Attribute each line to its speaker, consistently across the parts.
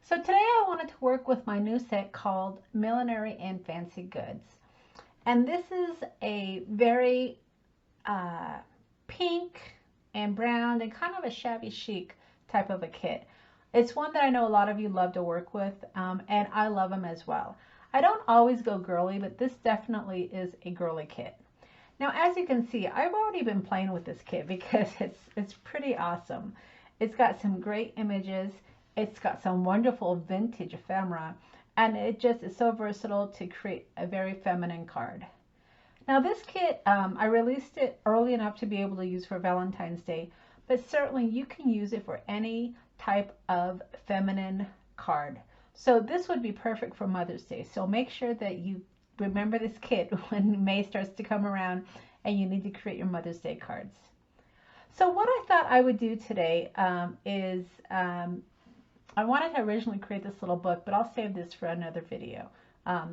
Speaker 1: So today I wanted to work with my new set called Millinery and Fancy Goods. And this is a very pink and brown and kind of a shabby chic type of a kit. It's one that I know a lot of you love to work with, and I love them as well. I don't always go girly, but this definitely is a girly kit. Now, as you can see, I've already been playing with this kit because it's pretty awesome. It's got some great images. It's got some wonderful vintage ephemera, and it just is so versatile to create a very feminine card. Now this kit, I released it early enough to be able to use for Valentine's Day, but certainly you can use it for any type of feminine card. So this would be perfect for Mother's Day. So make sure that you remember this kit when May starts to come around and you need to create your Mother's Day cards. So what I thought I would do today is I wanted to originally create this little book, but I'll save this for another video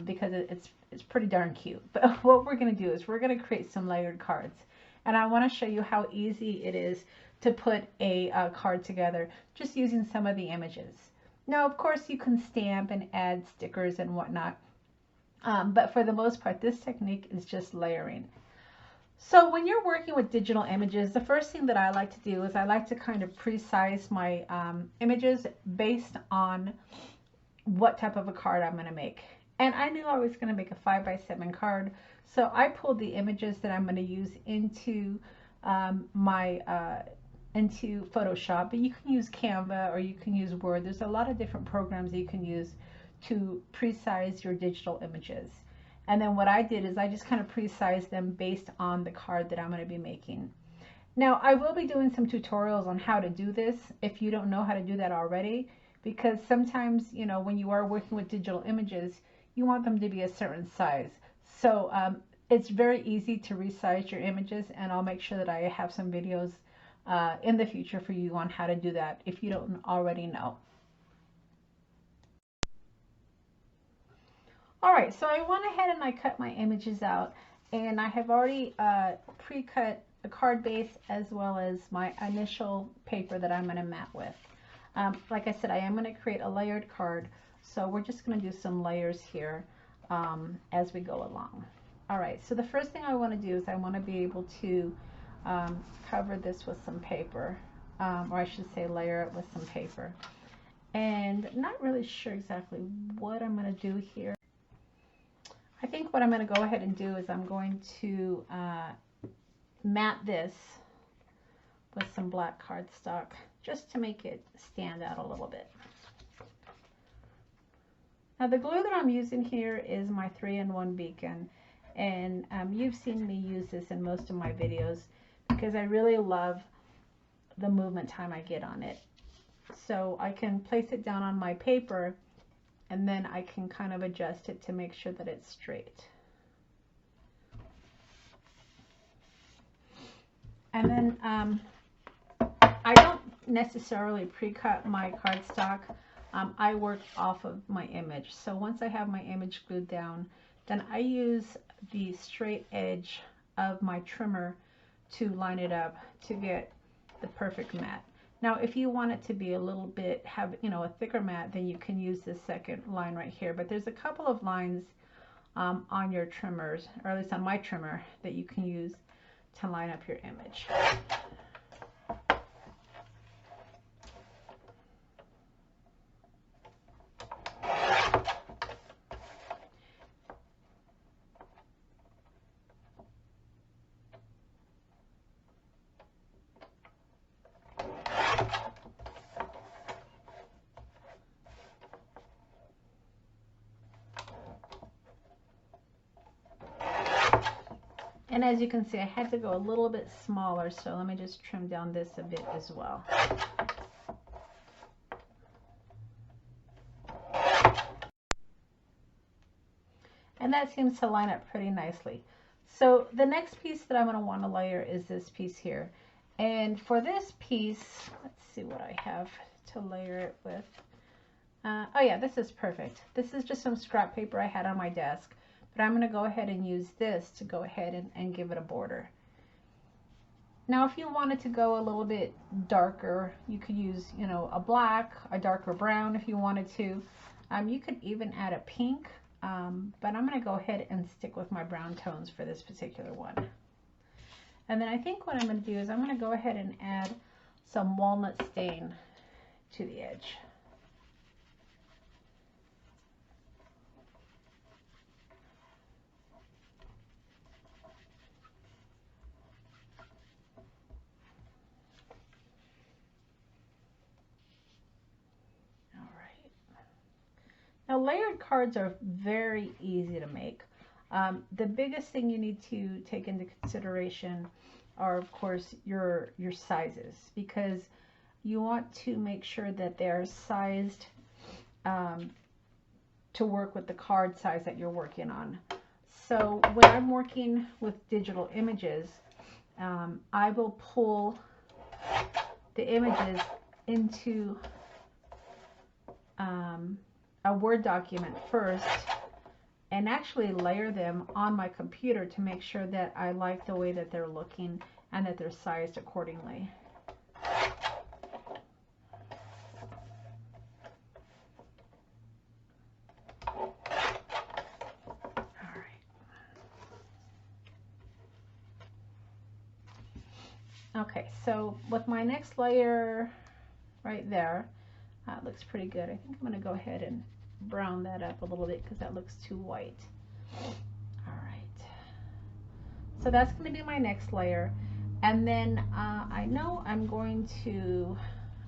Speaker 1: because it's pretty darn cute. But what we're going to do is we're going to create some layered cards. And I want to show you how easy it is to put a card together just using some of the images. Now, of course, you can stamp and add stickers and whatnot. But for the most part, this technique is just layering. So when you're working with digital images, the first thing that I like to do is I like to kind of pre-size my images based on what type of a card I'm going to make. And I knew I was going to make a 5x7 card, so I pulled the images that I'm going to use into into Photoshop. But you can use Canva or you can use Word. There's a lot of different programs that you can use to pre-size your digital images. And then what I did is I just kind of pre-sized them based on the card that I'm going to be making. Now, I will be doing some tutorials on how to do this if you don't know how to do that already, because sometimes, you know, when you are working with digital images, you want them to be a certain size. So it's very easy to resize your images, and I'll make sure that I have some videos in the future for you on how to do that if you don't already know. Alright, so I went ahead and I cut my images out, and I have already pre-cut the card base as well as my initial paper that I'm going to mat with. Like I said, I am going to create a layered card, so we're just going to do some layers here as we go along. Alright, so the first thing I want to do is I want to be able to cover this with some paper, or I should say layer it with some paper. And not really sure exactly what I'm going to do here. I think what I'm going to go ahead and do is I'm going to mat this with some black cardstock just to make it stand out a little bit. Now the glue that I'm using here is my 3-in-1 beacon, and you've seen me use this in most of my videos because I really love the movement time I get on it. So I can place it down on my paper, and then I can kind of adjust it to make sure that it's straight. And then I don't necessarily pre-cut my cardstock. I work off of my image. So once I have my image glued down, then I use the straight edge of my trimmer to line it up to get the perfect mat. Now, if you want it to be a little bit, have, you know, a thicker mat, then you can use this second line right here. But there's a couple of lines on your trimmers, or at least on my trimmer, that you can use to line up your image. And as you can see, I had to go a little bit smaller, so let me just trim down this a bit as well. And that seems to line up pretty nicely. So the next piece that I'm going to want to layer is this piece here. And for this piece, let's see what I have to layer it with. Oh yeah, this is perfect. This is just some scrap paper I had on my desk. But I'm going to go ahead and use this to go ahead and give it a border. Now, if you wanted to go a little bit darker, you could use, you know, a black, a darker brown if you wanted to. You could even add a pink, but I'm going to go ahead and stick with my brown tones for this particular one. And then I think what I'm going to do is I'm going to go ahead and add some walnut stain to the edge. Now, layered cards are very easy to make. The biggest thing you need to take into consideration are, of course, your sizes, because you want to make sure that they're sized to work with the card size that you're working on. So when I'm working with digital images, I will pull the images into a Word document first and actually layer them on my computer to make sure that I like the way that they're looking and that they're sized accordingly. Okay, so with my next layer right there, it looks pretty good. I think I'm going to go ahead and brown that up a little bit because that looks too white. All right, so that's going to be my next layer. And then I know I'm going to,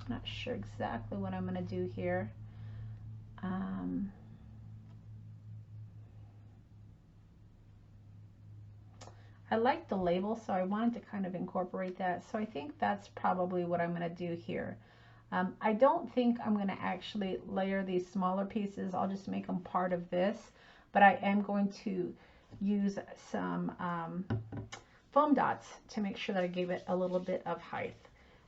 Speaker 1: I'm not sure exactly what I'm going to do here. I like the label, so I wanted to kind of incorporate that. So I think that's probably what I'm going to do here. I don't think I'm going to actually layer these smaller pieces. I'll just make them part of this, but I am going to use some foam dots to make sure that I gave it a little bit of height.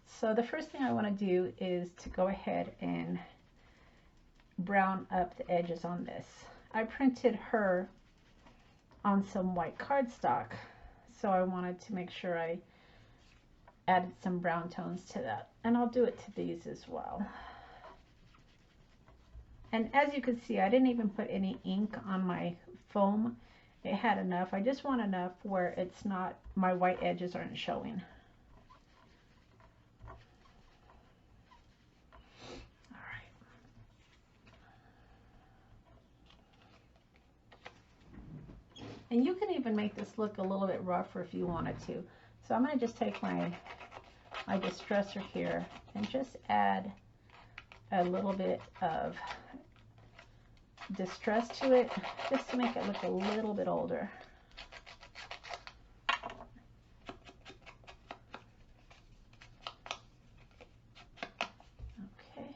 Speaker 1: So the first thing I want to do is to go ahead and brown up the edges on this. I printed her on some white cardstock, so I wanted to make sure I added some brown tones to that, and I'll do it to these as well. And as you can see, I didn't even put any ink on my foam. It had enough. I just want enough where it's not, my white edges aren't showing. All right. And you can even make this look a little bit rougher if you wanted to. So I'm going to just take my distresser here and just add a little bit of distress to it, just to make it look a little bit older. Okay.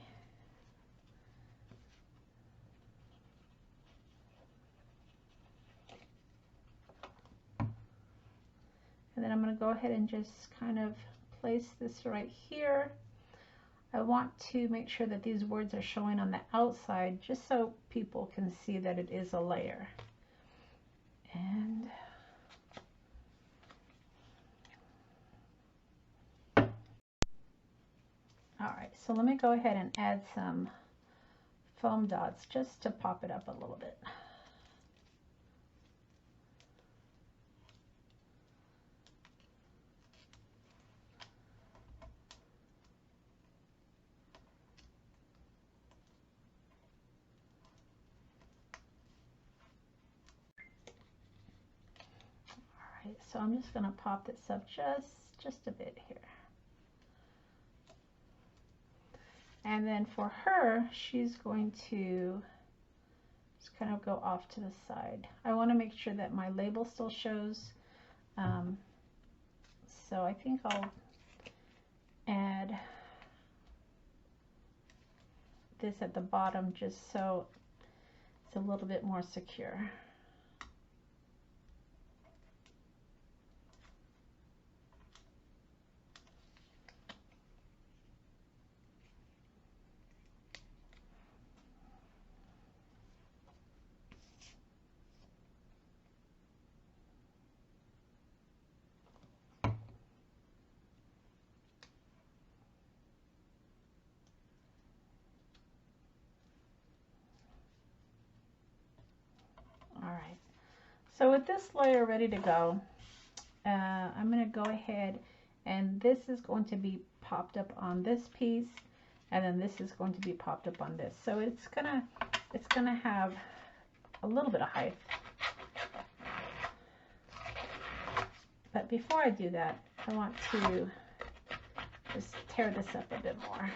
Speaker 1: And then I'm going to go ahead and just kind of place this right here. I want to make sure that these words are showing on the outside just so people can see that it is a layer. And all right, so let me go ahead and add some foam dots just to pop it up a little bit. So I'm just going to pop this up just a bit here. And then for her, she's going to just kind of go off to the side. I want to make sure that my label still shows. So I think I'll add this at the bottom just so it's a little bit more secure. So with this layer ready to go, I'm going to go ahead, and this is going to be popped up on this piece, and then this is going to be popped up on this. So it's gonna have a little bit of height. But before I do that, I want to just tear this up a bit more.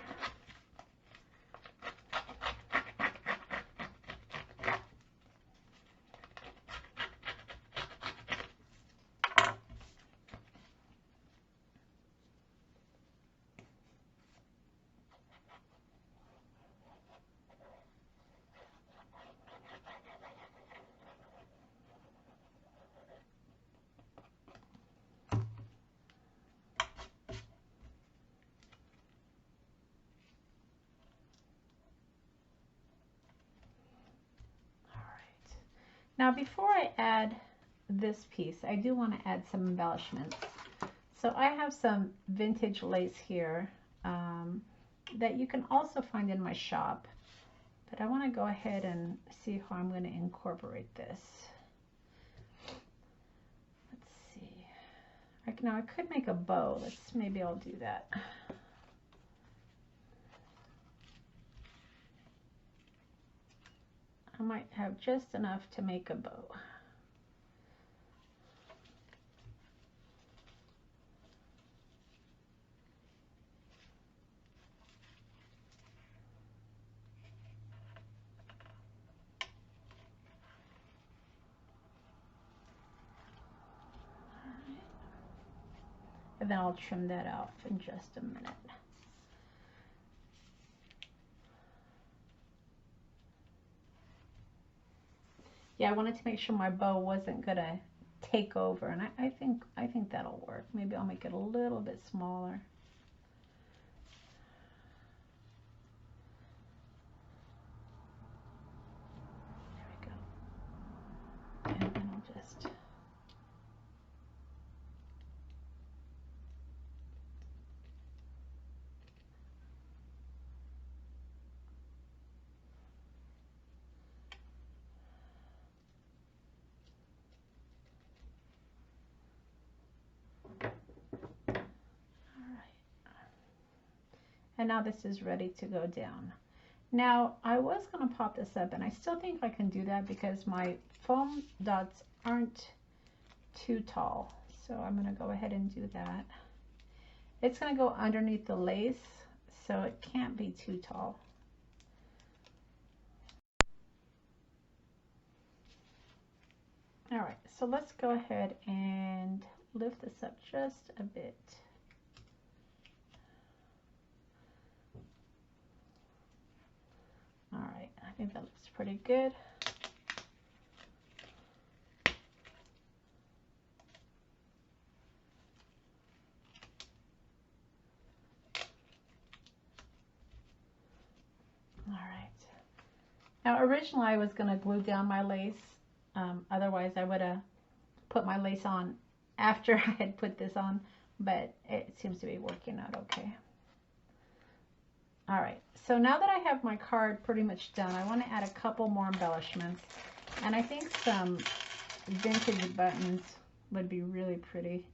Speaker 1: Now before I add this piece, I do want to add some embellishments. So I have some vintage lace here that you can also find in my shop, but I want to go ahead and see how I'm going to incorporate this. Let's see. Now I could make a bow. Maybe I'll do that. I might have just enough to make a bow. And then I'll trim that off in just a minute. Yeah, I wanted to make sure my bow wasn't gonna take over, and I think that'll work. Maybe I'll make it a little bit smaller. There we go. And then I'll just and now this is ready to go down. Now I was going to pop this up, and I still think I can do that because my foam dots aren't too tall. So I'm going to go ahead and do that. It's going to go underneath the lace, so it can't be too tall. All right, so let's go ahead and lift this up just a bit. All right, I think that looks pretty good. All right. Now, originally I was going to glue down my lace. Otherwise, I would have put my lace on after I had put this on, but it seems to be working out okay. All right, so now that I have my card pretty much done, I want to add a couple more embellishments, and I think some vintage buttons would be really pretty.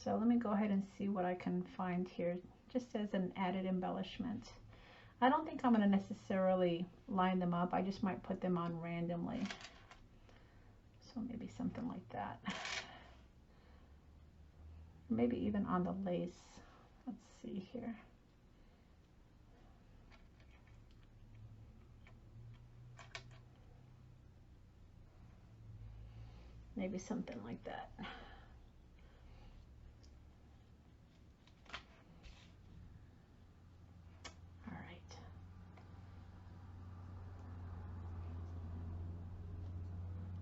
Speaker 1: So let me go ahead and see what I can find here, just as an added embellishment. I don't think I'm going to necessarily line them up. I just might put them on randomly. So maybe something like that. Maybe even on the lace. Let's see here. Maybe something like that. All right.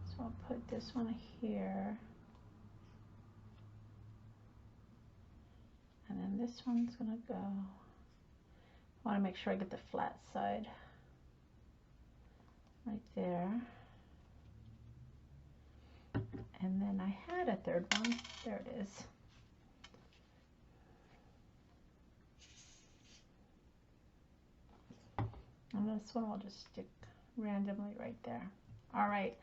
Speaker 1: So I'll put this one here. And then this one's gonna go. I want to make sure I get the flat side right there. And then I had a third one. There it is. And this one will just stick randomly right there. All right.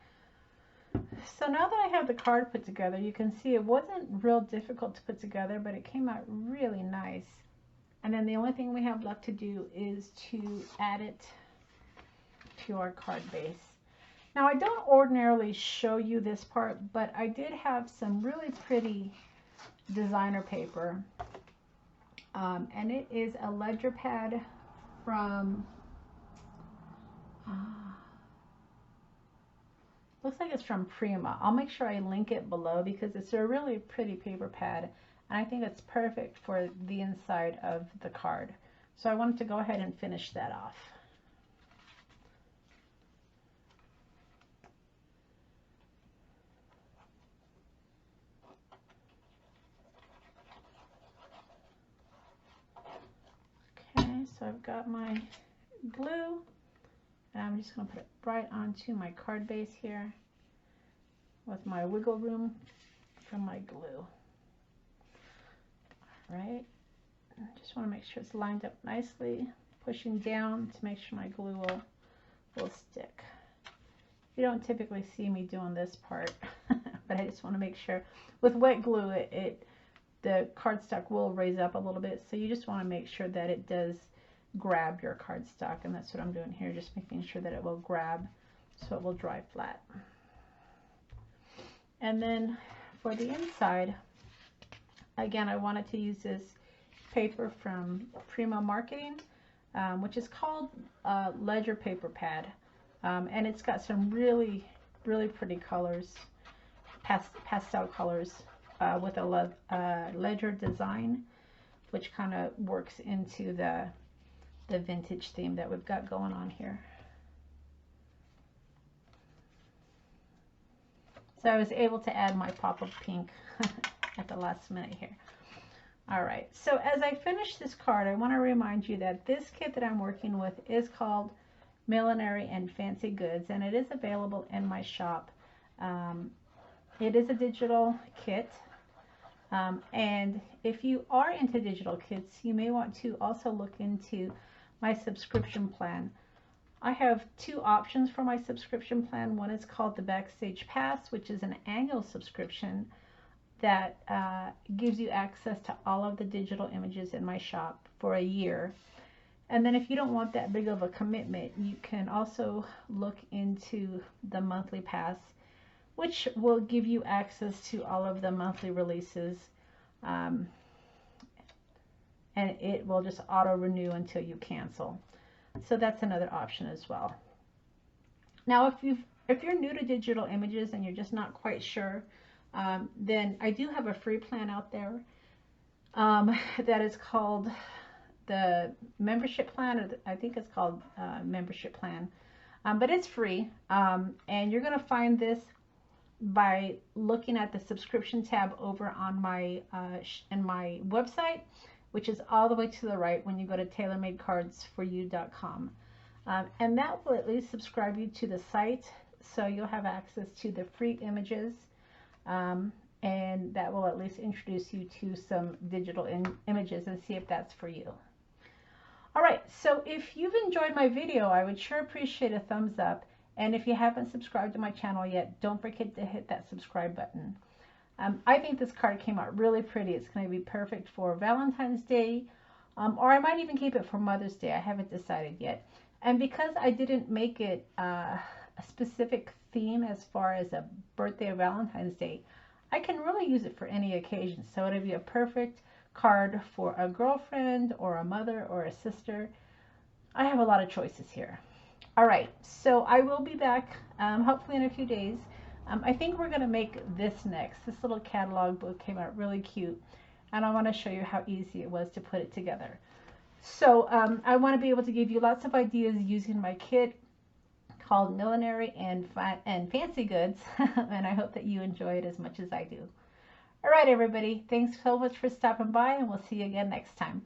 Speaker 1: So now that I have the card put together, you can see it wasn't real difficult to put together, but it came out really nice. And then the only thing we have left to do is to add it to our card base. Now I don't ordinarily show you this part, but I did have some really pretty designer paper. And it is a ledger pad from, looks like it's from Prima. I'll make sure I link it below because it's a really pretty paper pad. And I think it's perfect for the inside of the card. So I wanted to go ahead and finish that off. Okay, so I've got my glue, and I'm just going to put it right onto my card base here with my wiggle room from my glue. All right, just want to make sure it's lined up nicely, pushing down to make sure my glue will stick. You don't typically see me doing this part, but I just want to make sure. With wet glue, the cardstock will raise up a little bit, so you just want to make sure that it does grab your cardstock, and that's what I'm doing here, just making sure that it will grab so it will dry flat. And then for the inside, again, I wanted to use this paper from Prima Marketing, which is called Ledger Paper Pad, and it's got some really pretty colors, pastel colors, with a ledger design, which kind of works into the vintage theme that we've got going on here. So I was able to add my pop of pink at the last minute here. All right, so as I finish this card, I want to remind you that this kit that I'm working with is called Millinery and Fancy Goods, and it is available in my shop. It is a digital kit. And if you are into digital kits, you may want to also look into my subscription plan. I have two options for my subscription plan. One is called the Backstage Pass, which is an annual subscription that gives you access to all of the digital images in my shop for a year. And then if you don't want that big of a commitment, you can also look into the monthly pass, which will give you access to all of the monthly releases, and it will just auto renew until you cancel. So that's another option as well. Now, if you're new to digital images and you're just not quite sure, then I do have a free plan out there that is called the membership plan, or I think it's called membership plan, but it's free, and you're going to find this by looking at the subscription tab over on my in my website, which is all the way to the right when you go to Taylormadecards4u.com, and that will at least subscribe you to the site, so you'll have access to the free images, and that will at least introduce you to some digital images and see if that's for you. All right, so if you've enjoyed my video, I would sure appreciate a thumbs up. And if you haven't subscribed to my channel yet, don't forget to hit that subscribe button. I think this card came out really pretty. It's going to be perfect for Valentine's Day, or I might even keep it for Mother's Day. I haven't decided yet. And because I didn't make it a specific theme as far as a birthday or Valentine's Day, I can really use it for any occasion. So it'll be a perfect card for a girlfriend or a mother or a sister. I have a lot of choices here. All right, so I will be back hopefully in a few days. I think we're going to make this next. This little catalog book came out really cute, and I want to show you how easy it was to put it together. So I want to be able to give you lots of ideas using my kit called Millinery and Fancy Goods, and I hope that you enjoy it as much as I do. All right, everybody, thanks so much for stopping by, and we'll see you again next time.